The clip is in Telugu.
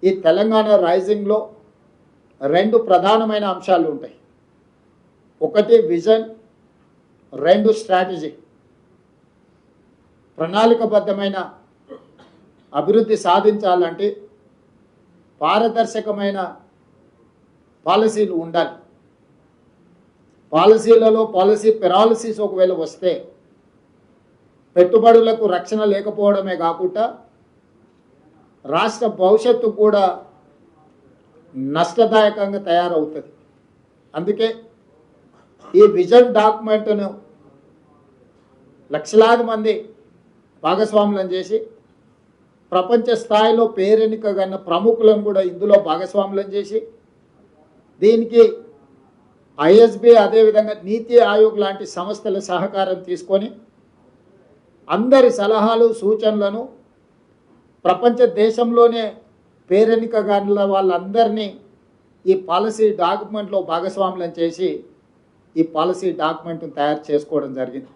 ఈ తెలంగాణ రైజింగ్లో రెండు ప్రధానమైన అంశాలు ఉంటాయి. ఒకటి విజన్, రెండు స్ట్రాటజీ. ప్రణాళికబద్ధమైన అభివృద్ధి సాధించాలంటే పారదర్శకమైన పాలసీలు ఉండాలి. పాలసీలలో పాలసీ పెరాలసిస్ ఒకవేళ వస్తే పెట్టుబడులకు రక్షణ లేకపోవడమే కాకుండా రాష్ట్ర భవిష్యత్తు కూడా నష్టదాయకంగా తయారవుతుంది. అందుకే ఈ విజన్ డాక్యుమెంట్ను లక్షలాది మంది భాగస్వాములను చేసి ప్రపంచ స్థాయిలో పేరెన్నికగన్న ప్రముఖులను కూడా ఇందులో భాగస్వాములను చేసి దీనికి ఐఎస్బి అదేవిధంగా నీతి ఆయోగ్ లాంటి సంస్థల సహకారం తీసుకొని అందరి సలహాలు సూచనలను ప్రపంచ దేశంలోనే పేరెన్నికగల వాళ్ళందరినీ ఈ పాలసీ డాక్యుమెంట్లో భాగస్వాములను చేసి ఈ పాలసీ డాక్యుమెంట్ను తయారు చేసుకోవడం జరిగింది.